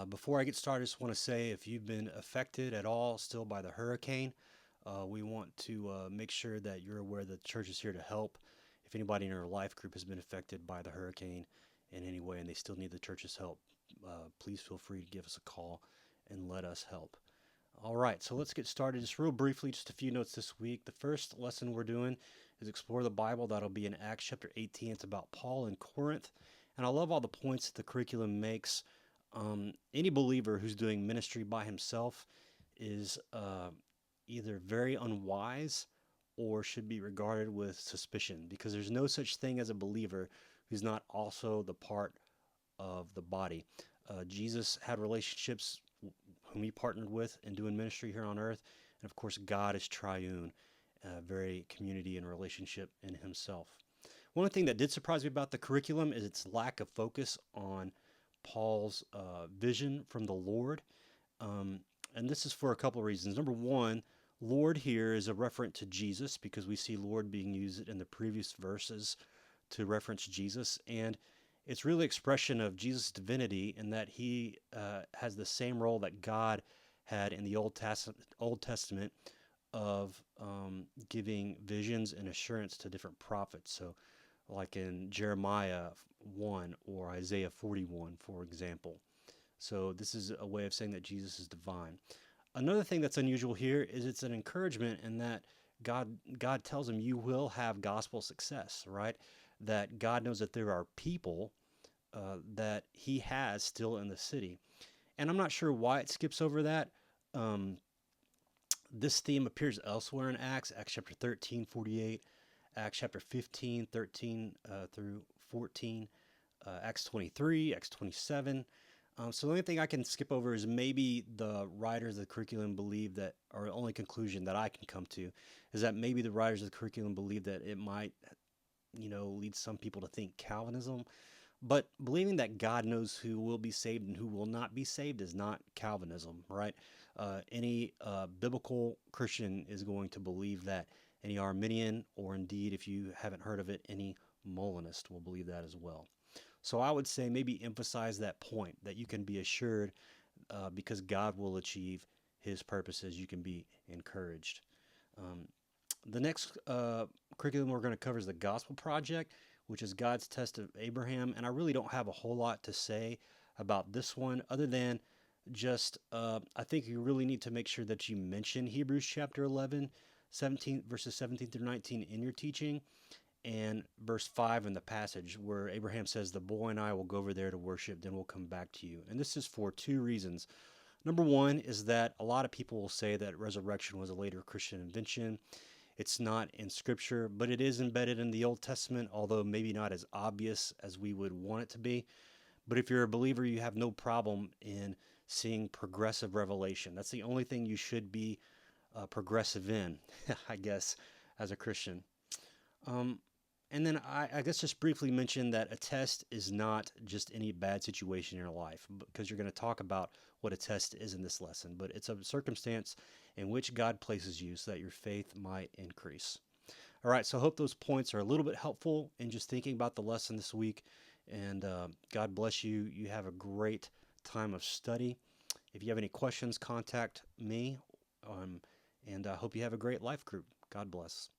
Before I get started, I just want to say if you've been affected at all still by the hurricane, we want to make sure that you're aware that the church is here to help. If anybody in our life group has been affected by the hurricane in any way and they still need the church's help, please feel free to give us a call and let us help. All right, so let's get started. Just real briefly, just a few notes this week. The first lesson we're doing is Explore the Bible. That'll be in Acts chapter 18. It's about Paul in Corinth. And I love all the points that the curriculum makes. Any believer who's doing ministry by himself is either very unwise or should be regarded with suspicion, because there's no such thing as a believer who's not also the part of the body. Jesus had relationships whom he partnered with in doing ministry here on earth. And of course, God is triune, very community and relationship in himself. One thing that did surprise me about the curriculum is its lack of focus on Paul's vision from the Lord. And this is for a couple of reasons. Number one, Lord here is a reference to Jesus, because we see Lord being used in the previous verses to reference Jesus. And it's really expression of Jesus' divinity in that he has the same role that God had in the Old Testament of giving visions and assurance to different prophets. So like in Jeremiah 1 or Isaiah 41, for example. So this is a way of saying that Jesus is divine. Another thing that's unusual here is it's an encouragement in that God tells him you will have gospel success, right? That God knows that there are people that he has still in the city. And I'm not sure why it skips over that. This theme appears elsewhere in Acts chapter 13, 48, Acts chapter 15, 13 through 14, Acts 23, Acts 27. So the only thing I can skip over is maybe the writers of the curriculum believe that, or the only conclusion that I can come to, is that maybe the writers of the curriculum believe that it might, lead some people to think Calvinism. But believing that God knows who will be saved and who will not be saved is not Calvinism, right? Any biblical Christian is going to believe that. Any Arminian, or indeed, if you haven't heard of it, any Molinist will believe that as well. So I would say maybe emphasize that point, that you can be assured because God will achieve his purposes. You can be encouraged. The next curriculum we're going to cover is the Gospel Project, which is God's test of Abraham. And I really don't have a whole lot to say about this one other than just I think you really need to make sure that you mention Hebrews chapter 11, 17 verses 17 through 19 in your teaching, and verse 5 in the passage where Abraham says, the boy and I will go over there to worship, then we'll come back to you. And this is for two reasons. Number one is that a lot of people will say that resurrection was a later Christian invention. It's not in Scripture, but it is embedded in the Old Testament, although maybe not as obvious as we would want it to be. But if you're a believer, you have no problem in seeing progressive revelation. That's the only thing you should be progressive in, I guess, as a Christian. And then I guess just briefly mention that a test is not just any bad situation in your life, because you're going to talk about what a test is in this lesson, but it's a circumstance in which God places you so that your faith might increase. All right, so I hope those points are a little bit helpful in just thinking about the lesson this week, and God bless you. You have a great time of study. If you have any questions, contact me, and I hope you have a great life group. God bless.